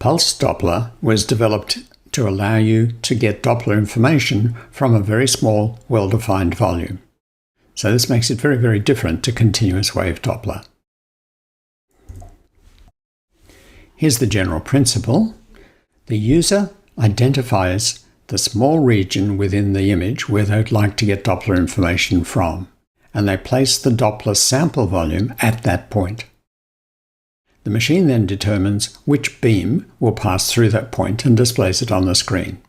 Pulsed Doppler was developed to allow you to get Doppler information from a very small, well-defined volume. So this makes it very, very different to continuous wave Doppler. Here's the general principle. The user identifies the small region within the image where they'd like to get Doppler information from, and they place the Doppler sample volume at that point. The machine then determines which beam will pass through that point and displays it on the screen.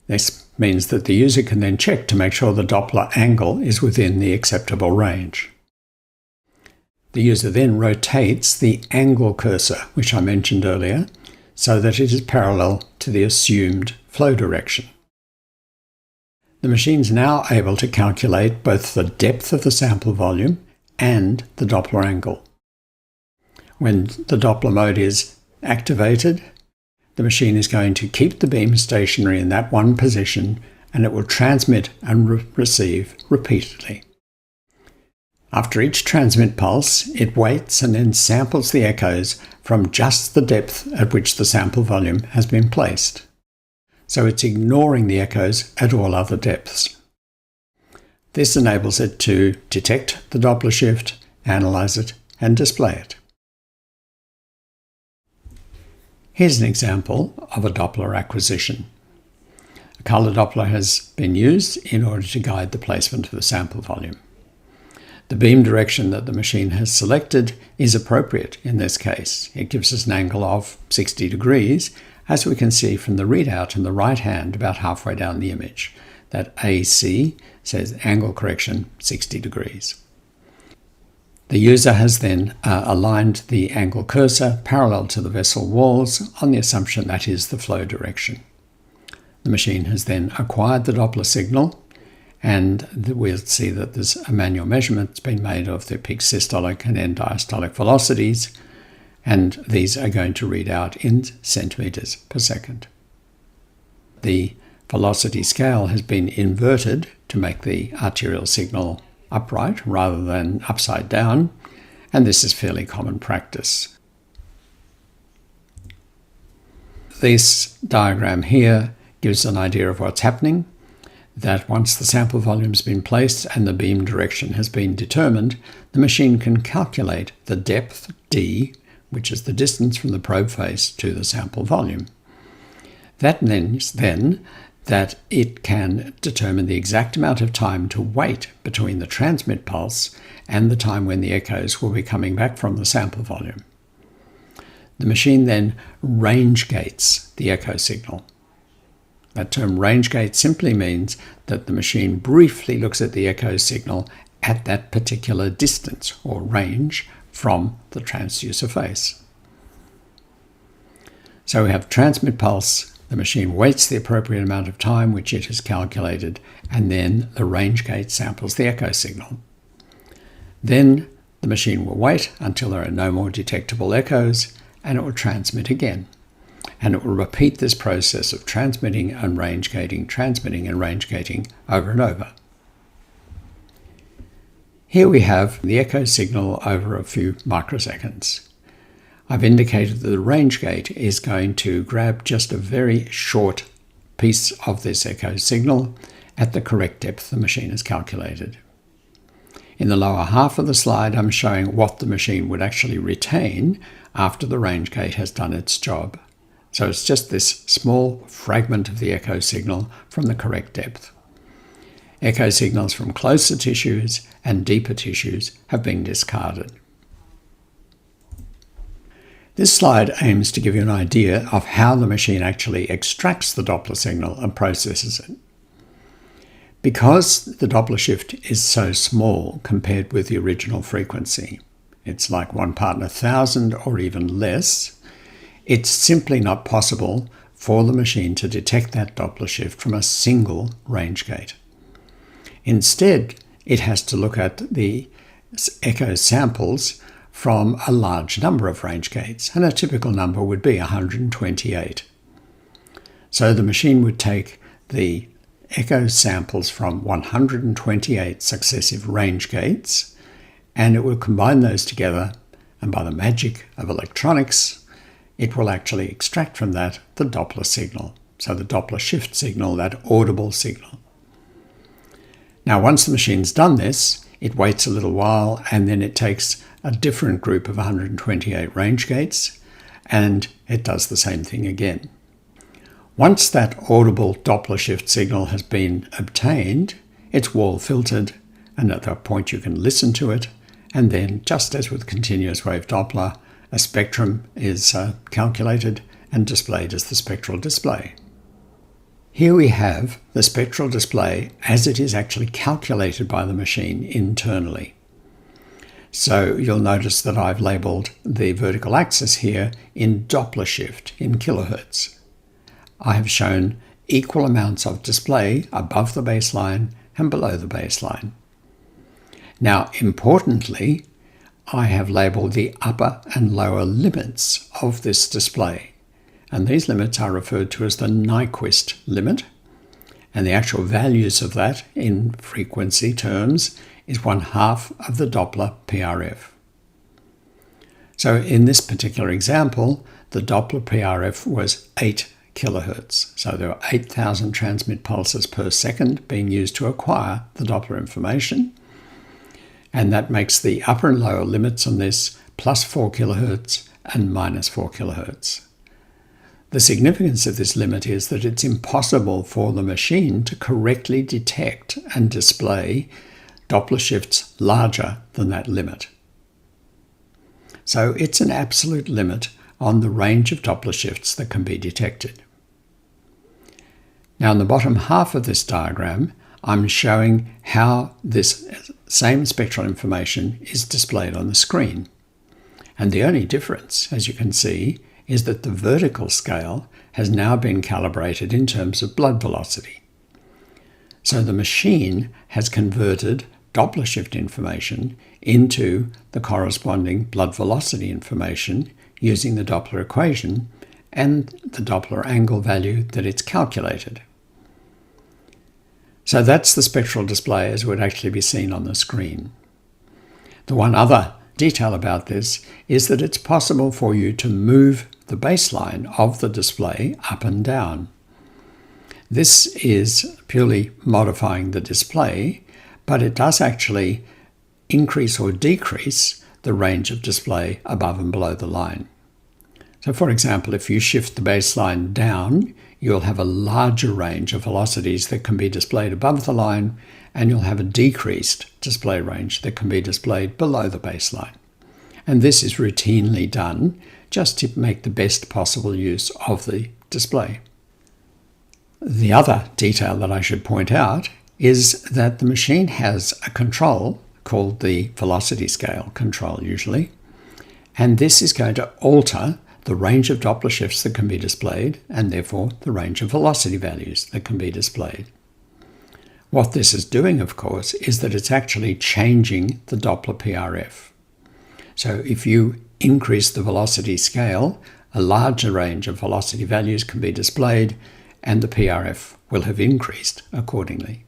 This means that the user can then check to make sure the Doppler angle is within the acceptable range. The user then rotates the angle cursor, which I mentioned earlier, so that it is parallel to the assumed flow direction. The machine is now able to calculate both the depth of the sample volume and the Doppler angle. When the Doppler mode is activated, the machine is going to keep the beam stationary in that one position, and it will transmit and receive repeatedly. After each transmit pulse, it waits and then samples the echoes from just the depth at which the sample volume has been placed. So it's ignoring the echoes at all other depths. This enables it to detect the Doppler shift, analyze it, and display it. Here's an example of a Doppler acquisition. A color Doppler has been used in order to guide the placement of the sample volume. The beam direction that the machine has selected is appropriate in this case. It gives us an angle of 60 degrees, as we can see from the readout in the right hand about halfway down the image. That AC says angle correction 60 degrees. The user has then aligned the angle cursor parallel to the vessel walls on the assumption that is the flow direction. The machine has then acquired the Doppler signal, and we'll see that there's a manual measurement that's been made of the peak systolic and end diastolic velocities, and these are going to read out in centimeters per second. The velocity scale has been inverted to make the arterial signal upright rather than upside down, and this is fairly common practice. This diagram here gives an idea of what's happening, that once the sample volume has been placed and the beam direction has been determined, the machine can calculate the depth d, which is the distance from the probe face to the sample volume. That means then that it can determine the exact amount of time to wait between the transmit pulse and the time when the echoes will be coming back from the sample volume. The machine then range gates the echo signal. That term range gate simply means that the machine briefly looks at the echo signal at that particular distance or range from the transducer face. So we have transmit pulse. The machine waits the appropriate amount of time which it has calculated, and then the range gate samples the echo signal. Then the machine will wait until there are no more detectable echoes, and it will transmit again. And it will repeat this process of transmitting and range gating, transmitting and range gating over and over. Here we have the echo signal over a few microseconds. I've indicated that the range gate is going to grab just a very short piece of this echo signal at the correct depth the machine has calculated. In the lower half of the slide, I'm showing what the machine would actually retain after the range gate has done its job. So it's just this small fragment of the echo signal from the correct depth. Echo signals from closer tissues and deeper tissues have been discarded. This slide aims to give you an idea of how the machine actually extracts the Doppler signal and processes it. Because the Doppler shift is so small compared with the original frequency, it's like 1 part in 1,000 or even less, it's simply not possible for the machine to detect that Doppler shift from a single range gate. Instead, it has to look at the echo samples from a large number of range gates, and a typical number would be 128. So the machine would take the echo samples from 128 successive range gates, and it will combine those together, and by the magic of electronics, it will actually extract from that the Doppler signal. So the Doppler shift signal, that audible signal. Now, once the machine's done this, it waits a little while and then it takes a different group of 128 range gates and it does the same thing again. Once that audible Doppler shift signal has been obtained, it's wall filtered, and at that point you can listen to it, and then, just as with continuous wave Doppler, a spectrum is calculated and displayed as the spectral display. Here we have the spectral display as it is actually calculated by the machine internally. So you'll notice that I've labelled the vertical axis here in Doppler shift in kilohertz. I have shown equal amounts of display above the baseline and below the baseline. Now, importantly, I have labelled the upper and lower limits of this display. And these limits are referred to as the Nyquist limit. And the actual values of that in frequency terms is 1/2 of the Doppler PRF. So in this particular example, the Doppler PRF was 8 kilohertz. So there were 8,000 transmit pulses per second being used to acquire the Doppler information. And that makes the upper and lower limits on this plus 4 kilohertz and minus 4 kilohertz. The significance of this limit is that it's impossible for the machine to correctly detect and display Doppler shifts larger than that limit. So it's an absolute limit on the range of Doppler shifts that can be detected. Now in the bottom half of this diagram, I'm showing how this same spectral information is displayed on the screen. And the only difference, as you can see, is that the vertical scale has now been calibrated in terms of blood velocity. So the machine has converted Doppler shift information into the corresponding blood velocity information using the Doppler equation and the Doppler angle value that it's calculated. So that's the spectral display as would actually be seen on the screen. The one other detail about this is that it's possible for you to move the baseline of the display up and down. This is purely modifying the display, but it does actually increase or decrease the range of display above and below the line. So for example, if you shift the baseline down, you'll have a larger range of velocities that can be displayed above the line, and you'll have a decreased display range that can be displayed below the baseline. And this is routinely done just to make the best possible use of the display. The other detail that I should point out is that the machine has a control called the velocity scale control usually, and this is going to alter the range of Doppler shifts that can be displayed and therefore the range of velocity values that can be displayed. What this is doing, of course, is that it's actually changing the Doppler PRF. So if you increase the velocity scale, a larger range of velocity values can be displayed and the PRF will have increased accordingly.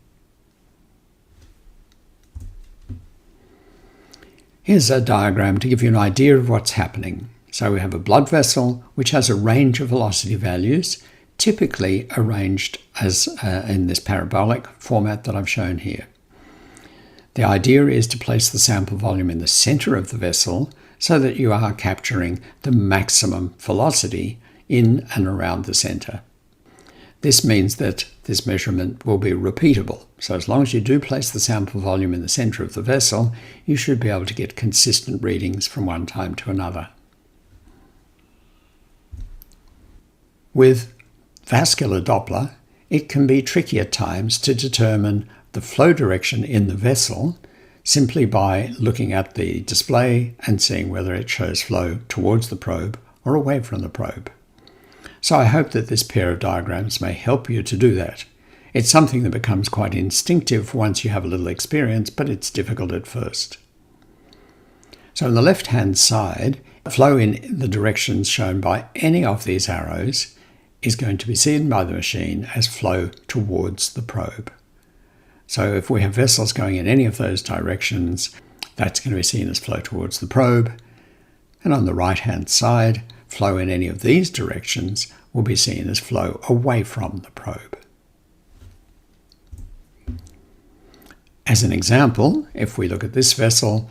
Here's a diagram to give you an idea of what's happening. So we have a blood vessel which has a range of velocity values, typically arranged as in this parabolic format that I've shown here. The idea is to place the sample volume in the center of the vessel so that you are capturing the maximum velocity in and around the center. This means that this measurement will be repeatable. So as long as you do place the sample volume in the center of the vessel, you should be able to get consistent readings from one time to another. With vascular Doppler, it can be tricky at times to determine the flow direction in the vessel simply by looking at the display and seeing whether it shows flow towards the probe or away from the probe. So I hope that this pair of diagrams may help you to do that. It's something that becomes quite instinctive once you have a little experience, but it's difficult at first. So on the left-hand side, flow in the directions shown by any of these arrows is going to be seen by the machine as flow towards the probe. So if we have vessels going in any of those directions, that's going to be seen as flow towards the probe. And on the right-hand side, flow in any of these directions will be seen as flow away from the probe. As an example, if we look at this vessel,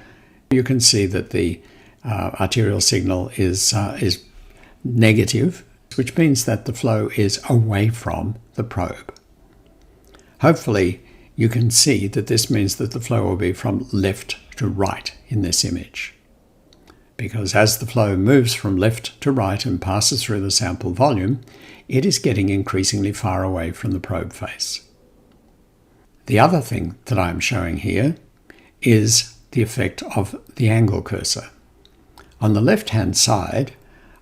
you can see that the arterial signal is negative, which means that the flow is away from the probe. Hopefully, you can see that this means that the flow will be from left to right in this image, because as the flow moves from left to right and passes through the sample volume, it is getting increasingly far away from the probe face. The other thing that I'm showing here is the effect of the angle cursor. On the left-hand side,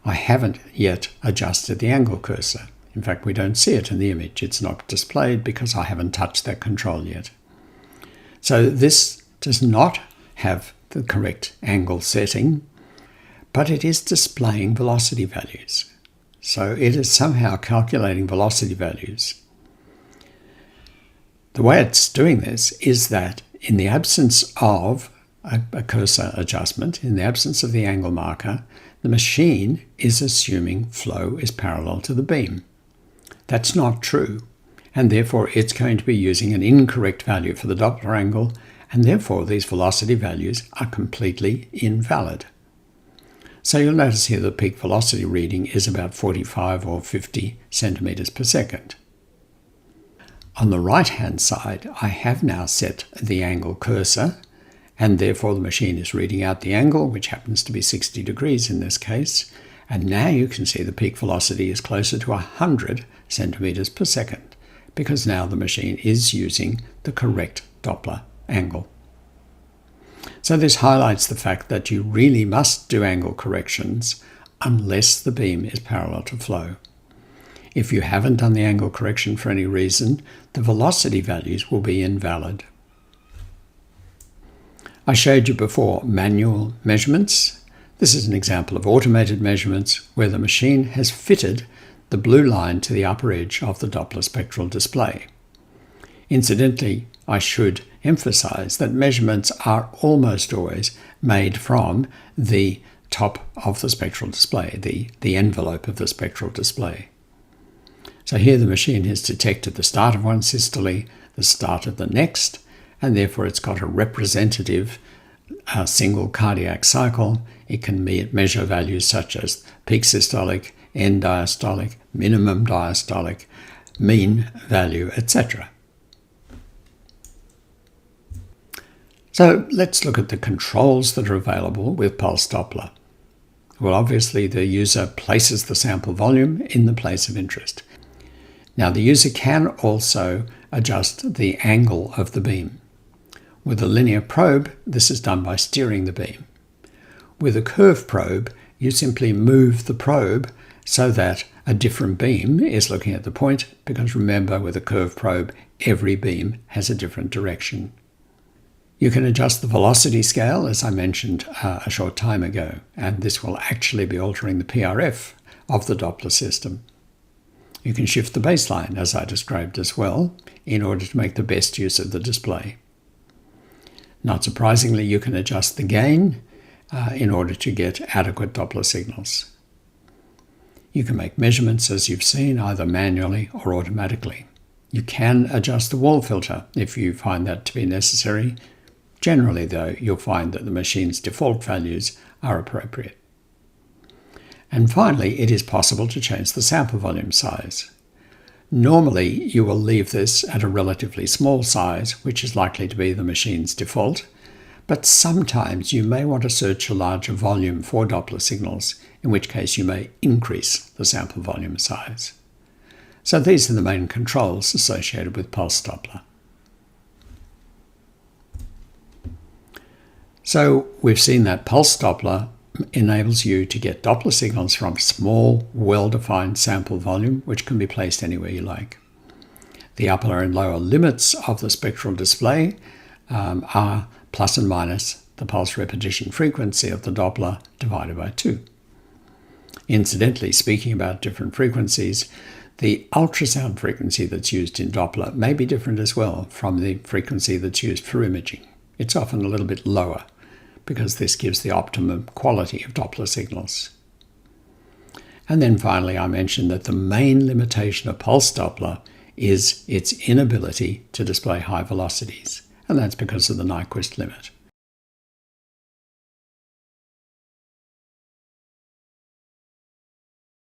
I haven't yet adjusted the angle cursor. In fact, we don't see it in the image. It's not displayed because I haven't touched that control yet. So this does not have the correct angle setting, but it is displaying velocity values. So it is somehow calculating velocity values. The way it's doing this is that in the absence of a cursor adjustment, in the absence of the angle marker, the machine is assuming flow is parallel to the beam. That's not true, and therefore it's going to be using an incorrect value for the Doppler angle, and therefore these velocity values are completely invalid. So you'll notice here the peak velocity reading is about 45 or 50 centimeters per second. On the right-hand side, I have now set the angle cursor, and therefore the machine is reading out the angle, which happens to be 60 degrees in this case, and now you can see the peak velocity is closer to 100 centimeters per second, because now the machine is using the correct Doppler angle. So this highlights the fact that you really must do angle corrections unless the beam is parallel to flow. If you haven't done the angle correction for any reason, the velocity values will be invalid. I showed you before manual measurements. This is an example of automated measurements where the machine has fitted the blue line to the upper edge of the Doppler spectral display. Incidentally, I should emphasize that measurements are almost always made from the top of the spectral display, the envelope of the spectral display. So here the machine has detected the start of one systole, the start of the next, and therefore it's got a representative single cardiac cycle. It can measure values such as peak systolic, end diastolic, minimum diastolic, mean value, etc. So let's look at the controls that are available with Pulsed Doppler. Well, obviously the user places the sample volume in the place of interest. Now the user can also adjust the angle of the beam. With a linear probe, this is done by steering the beam. With a curve probe, you simply move the probe so that a different beam is looking at the point, because remember, with a curve probe, every beam has a different direction. You can adjust the velocity scale, as I mentioned a short time ago, and this will actually be altering the PRF of the Doppler system. You can shift the baseline, as I described as well, in order to make the best use of the display. Not surprisingly, you can adjust the gain in order to get adequate Doppler signals. You can make measurements, as you've seen, either manually or automatically. You can adjust the wall filter if you find that to be necessary. Generally, though, you'll find that the machine's default values are appropriate. And finally, it is possible to change the sample volume size. Normally, you will leave this at a relatively small size, which is likely to be the machine's default, but sometimes you may want to search a larger volume for Doppler signals, in which case you may increase the sample volume size. So these are the main controls associated with Pulsed Doppler. So we've seen that Pulsed Doppler enables you to get Doppler signals from small, well-defined sample volume, which can be placed anywhere you like. The upper and lower limits of the spectral display are plus and minus the pulse repetition frequency of the Doppler divided by 2. Incidentally, speaking about different frequencies, the ultrasound frequency that's used in Doppler may be different as well from the frequency that's used for imaging. It's often a little bit lower, because this gives the optimum quality of Doppler signals. And then finally, I mentioned that the main limitation of Pulsed Doppler is its inability to display high velocities, and that's because of the Nyquist limit.